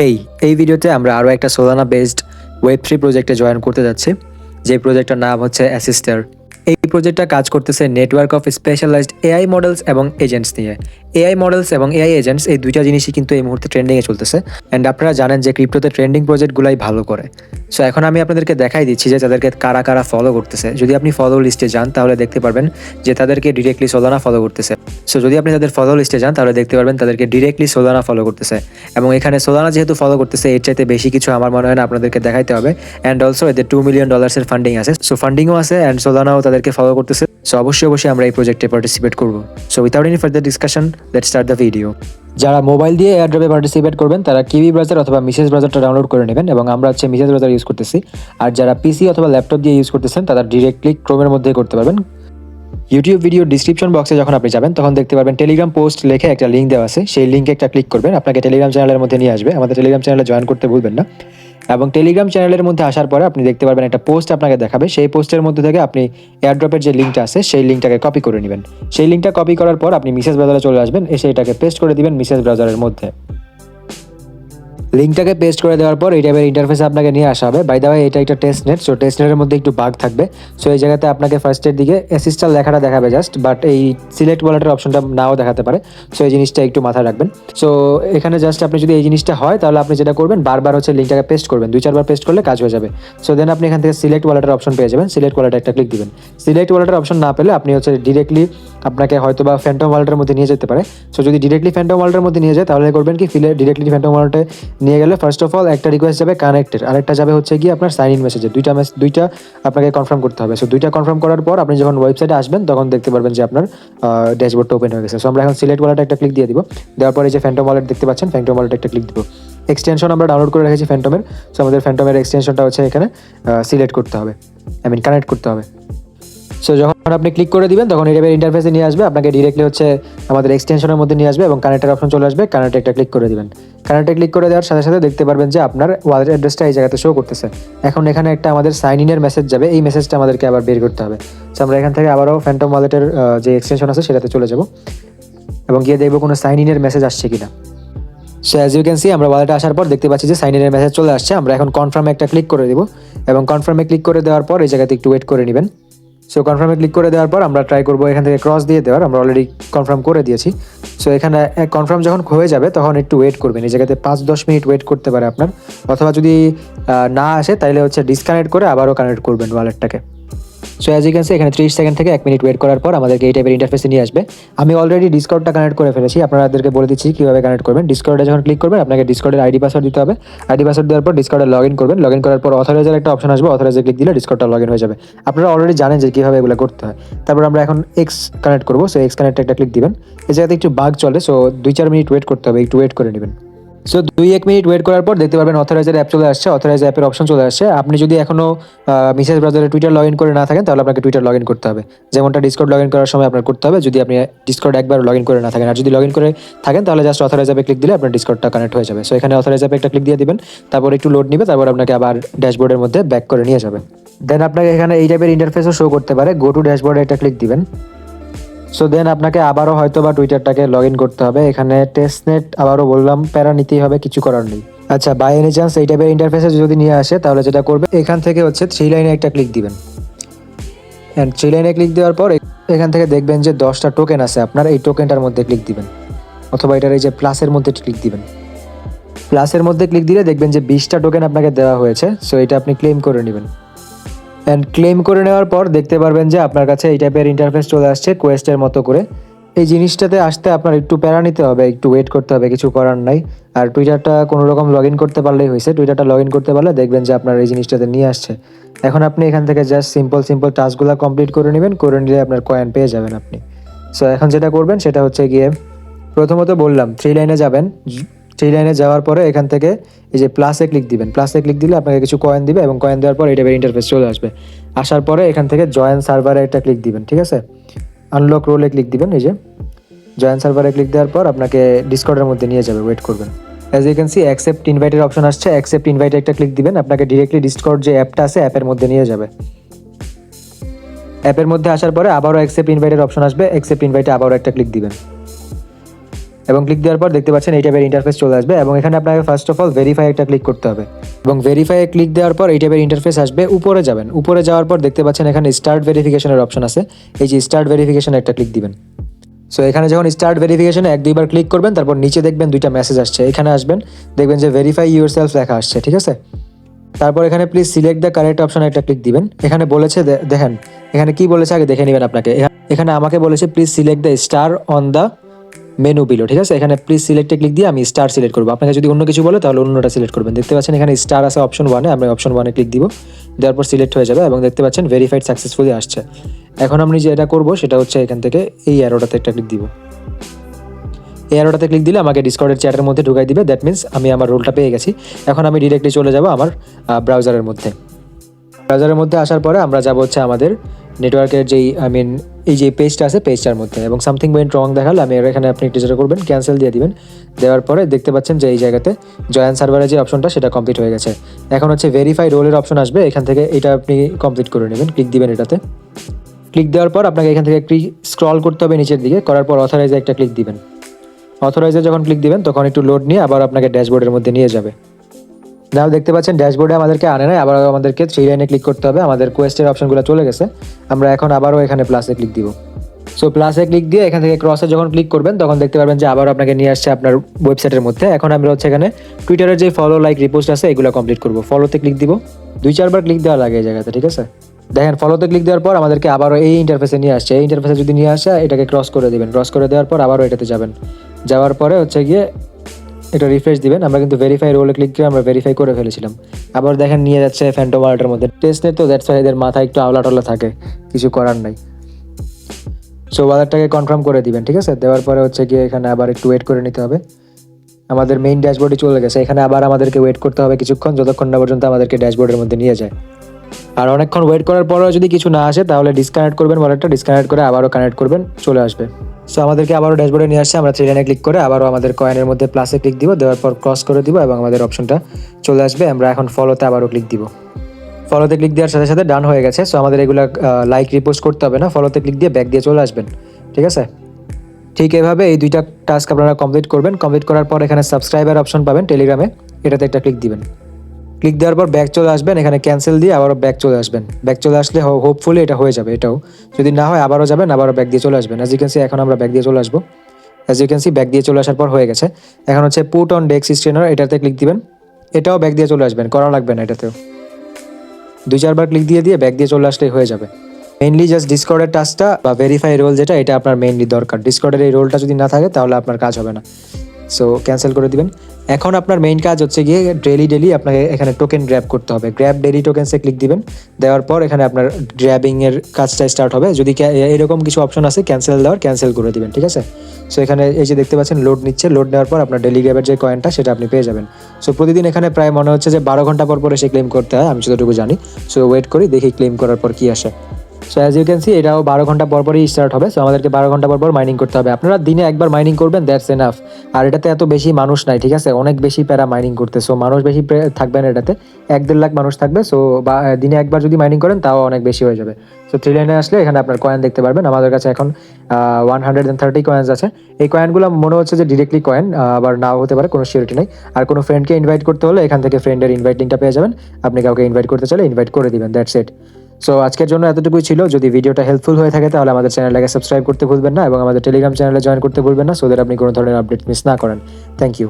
হেই, এই ভিডিওতে আমরা আরও একটা সোলানা বেসড ওয়েব3 প্রজেক্টে জয়েন করতে যাচ্ছি, যে প্রজেক্টটার নাম হচ্ছে অ্যাসিস্টার। এই প্রজেক্টটা কাজ করতেছে network of specialized AI models এবং এজেন্টস নিয়ে। এআই মডেলস এবং এআই এজেন্টস এই দুইটা জিনিসই কিন্তু এই মুহূর্তে ট্রেন্ডিংয়ে চলতেছে, অ্যান্ড আপনারা জানেন যে ক্রিপ্টোতে ট্রেন্ডিং প্রজেক্টগুলাই ভালো করে। সো এখন আমি আপনাদেরকে দেখাই দিচ্ছি যে তাদেরকে কারা কারা ফলো করতেছে। যদি আপনি ফলো লিস্টে যান তাহলে দেখতে পারবেন যে তাদেরকে ডিরেক্টলি সোলানা ফলো করতেছে। সো যদি আপনি তাদের ফলো লিস্টে যান তাহলে দেখতে পারবেন তাদেরকে ডিরেক্টলি সোলানা ফলো করতেছে, এবং এখানে সোলানা যেহেতু ফলো করতেছে এর চাইতে বেশি কিছু আমার মনে হয় না আপনাদেরকে দেখাইতে হবে। অ্যান্ড অলসো এদের $2 মিলিয়ন ফান্ডিং আছে, সো ফান্ডিংও আছে অ্যান্ড সোলানাও তাদেরকে ফলো করতেছে। সো অবশ্যই আমরা এই প্রজেক্টে পার্টিসিপেট করবো। So without any further discussion, let's start the video. যারা মোবাইল দিয়ে এয়ারড্রপে পার্টিসিপেট করবেন তারা কিউই ব্রাউজার অথবা মিসেস ব্রাউজারটা ডাউনলোড করে নেবেন, এবং আমরা হচ্ছে মিসেস ব্রাউজার ইউজ করতেছি। আর যারা পিসি অথবা ল্যাপটপ দিয়ে ইউজ করতেছেন তারা ডিরেক্টলি ক্রোমের মধ্যে করতে পারবেন। ইউটিউব ভিডিও ডিসক্রিপশন বক্সে যখন আপনি যাবেন তখন দেখতে পারবেন টেলিগ্রাম পোস্ট লিখে একটা লিঙ্ক দেওয়া আছে, সেই লিঙ্কে একটা ক্লিক করবেন, আপনাকে টেলিগ্রাম চ্যানেলের মধ্যে নিয়ে আসবে। আমাদের টেলিগ্রাম চ্যানেলে জয়েন করতে ভুলবেন না। এবং টেলিগ্রাম চ্যানেলের মধ্যে আসার পরে আপনি দেখতে পারবেন একটা পোস্ট আপনাকে দেখাবে, সেই পোস্টের মধ্যে থেকে আপনি এয়ারড্রপের যে লিঙ্কটা আছে সেই লিঙ্কটাকে কপি করে নেবেন। সেই লিঙ্কটা কপি করার পর আপনি মিসেস ব্রাউজারে চলে আসবেন, এসে এটাকে পেস্ট করে দিবেন মিসেস ব্রাউজারের মধ্যে। লিঙ্কটাকে পেস্ট করে দেওয়ার পর এই টাইপের ইন্টারফেসে আপনাকে নিয়ে আসা হবে। বাই দ্য ওয়ে এটা একটা টেস্ট নেট, সো টেস্ট নেটের মধ্যে একটু বাগ থাকবে। সো এই জায়গাতে আপনাকে ফার্স্টের দিকে অ্যাসিস্টার লেখাটা দেখাবে জাস্ট, বাট এই সিলেক্ট ওয়ালেটের অপশনটা নাও দেখাতে পারে। সো এই জিনিসটা একটু মাথায় রাখবেন। সো এখানে জাস্ট আপনি যদি এই জিনিসটা হয় তাহলে আপনি যেটা করবেন বারবার হচ্ছে লিঙ্কটাকে পেস্ট করবেন, 2-4 বার পেস্ট করলে কাজ হয়ে যাবে। সো দেন আপনি এখান থেকে সিলেক্ট ওয়ালেটের অপশন পেয়ে যাবেন, সিলেক্ট ওয়ালেটে একটা ক্লিক দিবেন। সিলেক্ট ওয়ালেটের অপশন না পেলে আপনি হচ্ছে ডিরেক্টলি আপনাকে হয়তো বা ফ্যান্টম ওয়ালেটের মধ্যে নিয়ে যেতে পারে। সো যদি ডিরেক্টলি ফ্যান্টম ওয়ালেটের মধ্যে নিয়ে যায় তাহলে করবেন কি, ডিরেক্টলি ফ্যান্টম ওয়ালেটে নিয়ে গেলে ফার্স্ট অফ অল একটা রিকোয়েস্ট যাবে কানেক্টেড, আরেকটা যাবে হচ্ছে গিয়ে আপনার সাইন ইন মেসেজে। দুইটা আপনাকে কনফার্ম করতে হবে। সো দুইটা কনফার্ম করার পর আপনি যখন ওয়েবসাইটে আসবেন তখন দেখতে পারবেন যে আপনার ড্যাশবোর্ডটা ওপেন হয়ে গেছে। সো আমরা এখন সিলেক্ট ওয়ালেটে একটা ক্লিক দিয়ে দিব। দেওয়ার পরে যে ফ্যান্টম ওয়ালেট দেখতে পাচ্ছেন, ফ্যান্টম ওয়ালেটে একটা ক্লিক দিব। এক্সটেনশন আমরা ডাউনলোড করে রেখেছি ফ্যান্টমের। সো আমাদের ফ্যান্টমের এক্সটেনশনটা হচ্ছে এখানে সিলেক্ট করতে হবে, কানেক্ট করতে হবে। সো যখন আপনি ক্লিক করে দিবেন তখন এই টাইপের ইন্টারফেসে নিয়ে আসবে, আপনাকে ডিরেক্টলি হচ্ছে আমাদের এক্সটেনশনের মধ্যে নিয়ে আসবে এবং কানেক্টের অপশন চলে আসবে। কানেক্টে একটা ক্লিক করে দিবেন। কানেক্টে ক্লিক করে দেওয়ার সাথে সাথে দেখতে পারবেন যে আপনার ওয়ালেট অ্যাড্রেসটা এই জায়গাতে শো করতেছে। এখন এখানে একটা আমাদের সাইন ইনের মেসেজ যাবে, এই মেসেজটা আমাদেরকে আবার বের করতে হবে। সো আমরা এখান থেকে আবারও ফ্যান্টম ওয়ালেটের যে এক্সটেনশন আছে সেটাতে চলে যাব এবং গিয়ে দেখবো কোনো সাইন ইনের মেসেজ আসছে কিনা। So as you can see আমরা ওয়ালেটে আসার পর দেখতে পাচ্ছি যে সাইন ইনের মেসেজ চলে আসছে। আমরা এখন কনফার্মে একটা ক্লিক করে দেবো, এবং কনফার্মে ক্লিক করে দেওয়ার পর এই জায়গাতে একটু ওয়েট করে নেবেন। সো কনফার্মে ক্লিক করে দেওয়ার পর আমরা ট্রাই করবো এখান থেকে ক্রস দিয়ে দেওয়ার, আমরা অলরেডি কনফার্ম করে দিয়েছি। সো এখানে কনফার্ম যখন হয়ে যাবে তখন একটু ওয়েট করবেন, এই জায়গাতে 5-10 মিনিট ওয়েট করতে পারে আপনার, অথবা যদি না আসে তাহলে হচ্ছে ডিসকানেক্ট করে আবারও কানেক্ট করবেন ওয়ালেটটাকে। So as you can see এখানে 30 সেকেন্ড থেকে 1 মিনিট ওয়েট করার পর আমাদেরকে এই টাইপের ইন্টারফেসে নিয়ে আসবে। আমি অলরেডি ডিসকর্ডটা কানেক্ট করে ফেলেছি, আপনাদেরকে বলে দিচ্ছি কীভাবে কানেক্ট করবেন। ডিসকর্ডে যখন ক্লিক করবেন আপনাকে ডিসকর্ডের আইডি পাসওয়ার্ড দিতে হবে। আইডি পাসওয়ার্ড দেওয়ার পর ডিসকর্ডে লগ ইন করবেন। লগ ইন করার পর অথরাইজার একটা অপশন আসবে, অথরাইজে ক্লিক দিলে ডিসকর্ডটা লগ ইন হয়ে যাবে। আপনারা অলরেডি জানেন যে কীভাবে এগুলো করতে হয়। তারপর আমরা এখন এক্স কানেক্ট করবো। সো এক্স কানেক্টে একটা ক্লিক দিবেন। এই জায়গাতে একটু বাগ চলে, সো 2-4 মিনিট ওয়েট করতে হবে, একটু ওয়েট করে নেবেন। সো 2-1 মিনিট ওয়েট করার পর দেখতে পারবেন অথরাইজার অ্যাপ চলে আসছে, অথরাইজ অ্যাপের অপশন চলে আসছে। আপনি যদি এখনও মিসেস ব্রাউজারে টুইটার লগ ইন করে না থাকেন তাহলে আপনাকে টুইটার লগ ইন করতে হবে, যেমনটা ডিসকর্ড লগ ইন করার সময় আপনার করতে হবে, যদি আপনি ডিসকর্ড একবার লগ ইন করে না থাকেন। আর যদি লগ ইন করে থাকেন তাহলে জাস্ট অথরাইজ অ্যাপে ক্লিক দিলে আপনার ডিসকর্ডটা কানেক্ট হয়ে যাবে। সো এখানে অথরাইজ অ্যাপে একটা ক্লিক দিয়ে দিবেন, তারপর একটু লোড নিবে, তারপর আপনাকে আবার ড্যাশবোর্ডের মধ্যে ব্যাক করে নিয়ে যাবে। দেন আপনাকে এখানে এই টাইপের ইন্টারফেসও শো করতে পারে, গো টু ড্যাশবোর্ডে একটা ক্লিক দিবেন। সো দেন আপনাকে আবারও হয়তো বা টুইটারটাকে লগ ইন করতে হবে। এখানে টেস্টনেট আবারও বললাম, প্যারা নিতেই হবে, কিছু করার নেই। আচ্ছা, বাই এনি চান্স এই টাইপের ইন্টারফেসে যদি নিয়ে আসে তাহলে যেটা করবে এখান থেকে হচ্ছে 3 লাইনে একটা ক্লিক দিবেন। অ্যান্ড 3 লাইনে ক্লিক দেওয়ার পর এখান থেকে দেখবেন যে 10টা টোকেন আছে আপনার, এই টোকেনটার মধ্যে ক্লিক দিবেন, অথবা এটার এই যে প্লাসের মধ্যে ক্লিক দিবেন। প্লাসের মধ্যে ক্লিক দিলে দেখবেন যে 20টা টোকেন আপনাকে দেওয়া হয়েছে। সো এটা আপনি ক্লেম করে নেবেন। অ্যান্ড ক্লেম করে নেওয়ার পর দেখতে পারবেন যে আপনার কাছে এই টাইপের ইন্টারফেস চলে আসছে কোয়েস্টের মতো করে। এই জিনিসটাতে আসতে আপনার একটু প্যারা নিতে হবে, একটু ওয়েট করতে হবে, কিছু করার নাই। আর টুইটারটা কোনো রকম লগ ইন করতে পারলেই হয়েছে। টুইটারটা লগ ইন করতে পারলে দেখবেন যে আপনার এই জিনিসটাতে নিয়ে আসছে। এখন আপনি এখান থেকে জাস্ট সিম্পল টাস্কগুলো কমপ্লিট করে নেবেন, করে নিলে আপনার কয়েন পেয়ে যাবেন আপনি। সো এখন যেটা করবেন সেটা হচ্ছে গিয়ে প্রথমত বললাম 3 লাইনে যাবেন। 3 লাইনে যাওয়ার পরে এখান থেকে এই যে প্লাসে ক্লিক দিবেন। প্লাসে ক্লিক দিলে আপনাকে কিছু কয়েন দিবে, এবং কয়েন দেওয়ার পর এই টাইপের ইন্টারফেস চলে আসবে। আসার পরে এখান থেকে জয়েন সার্ভারে একটা ক্লিক দিবেন, ঠিক আছে। আনলক রোলে ক্লিক দিবেন, এই যে জয়েন সার্ভারে ক্লিক দেওয়ার পর আপনাকে ডিসকর্ডের মধ্যে নিয়ে যাবে, ওয়েট করবেন। As you can see accept ইনভাইটের অপশন আসছে, অ্যাকসেপ্ট ইনভাইটে একটা ক্লিক দিবেন, আপনাকে ডিরেক্টলি ডিসকর্ড যে অ্যাপটা আছে অ্যাপের মধ্যে নিয়ে যাবে। অ্যাপের মধ্যে আসার পরে আবারও অ্যাকসেপ্ট ইনভাইটের অপশন আসবে, অ্যাকসেপ্ট ইনভাইটে আবারও একটা ক্লিক দিবেন। এবং ক্লিক দেওয়ার পর দেখতে পাচ্ছেন এই টাইপের ইন্টারফেস চলে আসবে এবং এখানে আপনাকে ফার্স্ট অফ অল ভেরিফাই একটা ক্লিক করতে হবে এবং ভেরিফাই ক্লিক দেওয়ার পর এই টাইপের ইন্টারফেস আসবে। উপরে যাবেন, উপরে যাওয়ার পর দেখতে পাচ্ছেন এখানে স্টার্ট ভেরিফিকেশনের অপশন আছে, এই যে স্টার্ট ভেরিফিকেশন একটা ক্লিক দিবেন। সো এখানে যখন স্টার্ট ভেরিফিকেশনে 1-2বার ক্লিক করবেন, তারপর নিচে দেখবেন দুইটা মেসেজ আসছে, এখানে আসবেন, দেখবেন যে ভেরিফাই ইউর সেলফ লেখা আসছে, ঠিক আছে। তারপর এখানে please select the correct option একটা ক্লিক দিবেন। এখানে বলেছে দেখেন এখানে কি বলেছে আগে দেখে নেবেন আপনাকে। এখানে আমাকে বলেছে please select the star on the menu below, ঠিক আছে। এখানে প্লিজ সিলেক্টে ক্লিক দিয়ে আমি স্টার সিলেক্ট করবো। আপনাকে যদি অন্য কিছু বলে তাহলে অন্যটা সিলেক্ট করবেন। দেখতে পাচ্ছেন এখানে স্টার আছে অপশন 1-এ, আমরা অপশন 1-এ ক্লিক দিব, দেওয়ার পর সিলেক্ট হয়ে যাবে এবং দেখতে পাচ্ছেন ভেরিফাইড সাকসেসফুলি আসছে। এখন আমি যেটা করবো সেটা হচ্ছে এখান থেকে এই অ্যারোটাতে একটা ক্লিক দিব। এই অ্যারোটাতে ক্লিক দিলে আমাকে ডিসকর্ডের চ্যাটের মধ্যে ঢুকাই দিবে, দ্যাট মিনস আমি আমার রোলটা পেয়ে গেছি। এখন আমি ডিরেক্টলি চলে যাব আমার ব্রাউজারের মধ্যে। ব্রাউজারের মধ্যে আসার পরে আমরা যাব হচ্ছে আমাদের নেটওয়ার্কের যেই এই যে পেজটা আছে পেজটার মধ্যে, এবং সামথিং ওয়েন্ট রং দেখালে আমি এখানে আপনি একটু যেটা করবেন ক্যান্সেল দিয়ে দিবেন। দেওয়ার পরে দেখতে পাচ্ছেন যে এই জায়গাতে জয়েন সার্ভারের যে অপশনটা সেটা কমপ্লিট হয়ে গেছে। এখন হচ্ছে ভেরিফাই রোলের অপশন আসবে, এখান থেকে এটা আপনি কমপ্লিট করে নেবেন, ক্লিক দিবেন এটাতে। ক্লিক দেওয়ার পর আপনাকে এখান থেকে একটু স্ক্রল করতে হবে নিচের দিকে, করার পর অথরাইজে একটা ক্লিক দিবেন। অথরাইজে যখন ক্লিক দিবেন তখন একটু লোড নিয়ে আবার আপনাকে ড্যাশবোর্ডের মধ্যে নিয়ে যাবে। নাও দেখতে পাচ্ছেন ড্যাশবোর্ডে আমাদেরকে আনে নাই, আবার আমাদেরকে 3 লাইনে ক্লিক করতে হবে। আমাদের কোয়েস্টের অপশনগুলো চলে গেছে, আমরা এখন আবারও এখানে প্লাসে ক্লিক দিব। সো প্লাসে ক্লিক দিয়ে এখান থেকে ক্রসে যখন ক্লিক করবেন তখন দেখতে পারবেন যে আবারও আপনাকে নিয়ে আসছে আপনার ওয়েবসাইটের মধ্যে। এখন আমরা হচ্ছে এখানে টুইটারের যে ফলো লাইক রিপোস্ট আছে এগুলো কমপ্লিট করবো। ফলোতে ক্লিক দিব, 2-4বার ক্লিক দেওয়া লাগে এই জায়গাতে, ঠিক আছে। দেখেন ফলোতে ক্লিক দেওয়ার পর আমাদেরকে আবারও এই ইন্টারফেসে নিয়ে আসছে। এই ইন্টারফেসে যদি নিয়ে আসে এটাকে ক্রস করে দিবেন, ক্রস করে দেওয়ার পর আবারও এটাতে যাবেন, যাওয়ার পরে হচ্ছে গিয়ে এটা রিফ্রেশ দিবেন। আমরা কিন্তু ভেরিফাই রোলে ক্লিক করে আমরা ভেরিফাই করে ফেলেছিলাম। আবার দেখেন নিয়ে যাচ্ছে ফ্যান্টম ওয়ালেটের মধ্যে। টেস্টনেট তো দ্যাটস ওয়াই এদের মাথা একটু আওলা টলা থাকে, কিছু করার নাই। সো ওয়ালেটটাকে কনফার্ম করে দিবেন, ঠিক আছে। দেওয়ার পরে হচ্ছে গিয়ে এখানে আবার একটু ওয়েট করে নিতে হবে। আমাদের মেইন ড্যাশবোর্ডে চলে গেছে, এখানে আবার আমাদেরকে ওয়েট করতে হবে কিছুক্ষণ, যতক্ষণ না পর্যন্ত আমাদেরকে ড্যাশবোর্ডের মধ্যে নিয়ে যায়। আর অনেকক্ষণ ওয়েট করার পরেও যদি কিছু না আসে তাহলে ডিসকানেক্ট করবেন ওয়ালেটটা, ডিসকানেক্ট করে আবারও কানেক্ট করবেন, চলে আসবে। সো আমাদেরকে আবারও ড্যাশবোর্ডে নিয়ে আসছে। আমরা 3 লাইনে ক্লিক করে আবারও আমাদের কয়েনের মধ্যে প্লাসে ক্লিক দিব, দেওয়ার পর ক্রস করে দিব এবং আমাদের অপশনটা চলে আসবে। আমরা এখন ফলোতে আবারও ক্লিক দিব। ফলোতে ক্লিক দেওয়ার সাথে সাথে ডান হয়ে গেছে। সো আমাদের এগুলো লাইক রিপোস্ট করতে হবে না, ফলোতে ক্লিক দিয়ে ব্যাক দিয়ে চলে আসবেন, ঠিক আছে। ঠিক এভাবে এই 2টা টাস্ক আপনারা কমপ্লিট করবেন। কমপ্লিট করার পর এখানে সাবস্ক্রাইবার অপশন পাবেন টেলিগ্রামে, এটাতে একটা ক্লিক দিবেন। ক্লিক দেওয়ার পর ব্যাক চলে আসবেন, এখানে ক্যান্সেল দিয়ে আবারও ব্যাক চলে আসবেন। ব্যাক চলে আসলে হোপফুলি এটা হয়ে যাবে। এটাও যদি না হয় আবারও যাবেন, আবারও ব্যাক দিয়ে চলে আসবেন। অ্যাজ ইউ ক্যান সি এখন আমরা ব্যাক দিয়ে চলে আসবো। As you can see back দিয়ে চলে আসার পর হয়ে গেছে। এখন হচ্ছে পুট অন ডেস্ক স্ট্রেনার, এটাতে ক্লিক দিবেন, এটাও ব্যাক দিয়ে চলে আসবেন, করা লাগবে না এটাতেও। 2-4বার ক্লিক দিয়ে ব্যাক দিয়ে চলে আসলেই হয়ে যাবে। মেইনলি জাস্ট ডিসকর্ডের টাস্কটা বা ভেরিফাই রোল যেটা, এটা আপনার মেইনলি দরকার। ডিসকর্ডের এই রোলটা যদি না থাকে তাহলে আপনার কাজ হবে না। সো ক্যান্সেল করে দিবেন। এখন আপনার মেইন কাজ হচ্ছে গিয়ে ডেলি আপনাকে এখানে টোকেন গ্র্যাব করতে হবে। গ্র্যাব ডেলি টোকেনসে ক্লিক দিবেন, দেওয়ার পর এখানে আপনার গ্র্যাবিংয়ের কাজটা স্টার্ট হবে। যদি এরকম কিছু অপশন আছে ক্যান্সেল দেওয়ার, ক্যান্সেল করে দিবেন, ঠিক আছে। সো এখানে এই যে দেখতে পাচ্ছেন লোড নিচ্ছে, লোড নেওয়ার পর আপনার ডেলি গ্র্যাবের যে কয়েনটা সেটা আপনি পেয়ে যাবেন। সো প্রতিদিন এখানে প্রায় মনে হচ্ছে যে 12 ঘন্টা পর এসে ক্লেম করতে হয়, আমি যতটুকু জানি। সো ওয়েট করি, দেখি ক্লেম করার পর কি আসে। So as you can see এটাও 12 ঘন্টা পরই স্টার্ট হবে। সো আমাদেরকে 12 ঘন্টা পর মাইনিং করতে হবে। আপনারা দিনে একবার মাইনিং করবেন, দ্যাটস এনাফ। আর এটাতে এত বেশি মানুষ নাই, ঠিক আছে, অনেক বেশি প্যারা মাইনিং করতে। সো মানুষ বেশি থাকবে না এটাতে, 1-1.5 লাখ মানুষ থাকবে। সো দিনে একবার যদি মাইনিং করেন তাও অনেক বেশি হয়ে যাবে। সো 3 লাইনে আসলে এখানে আপনার কয়েন দেখতে পারবেন। আমাদের কাছে এখন 130 কয়েন্স আছে। এই কয়েনগুলো মনে হচ্ছে যে ডিরেক্টলি কয়েন, আবার নাও হতে পারে, কোনো সিউরিটি নেই। আর কোনো ফ্রেন্ডকে ইনভাইট করতে হলে এখান থেকে ফ্রেন্ডের ইনভাইট লিঙ্কটা পেয়ে যাবেন। আপনি কাউকে ইনভাইট করতে চাইলে ইনভাইট করে দিবেন, দ্যাটস ইট। সো আজকের জন্য এতটুকুই ছিল। যদি ভিডিওটা হেল্পফুল হয়ে থাকে তাহলে আমাদের চ্যানেলটাকে সাবস্ক্রাইব করতে ভুলবেন না এবং আমাদের টেলিগ্রাম চ্যানেলে জয়েন করতে ভুলবেন না, সো দ্যাট আপনি কোনো ধরনের আপডেট মিস না করেন। Thank you.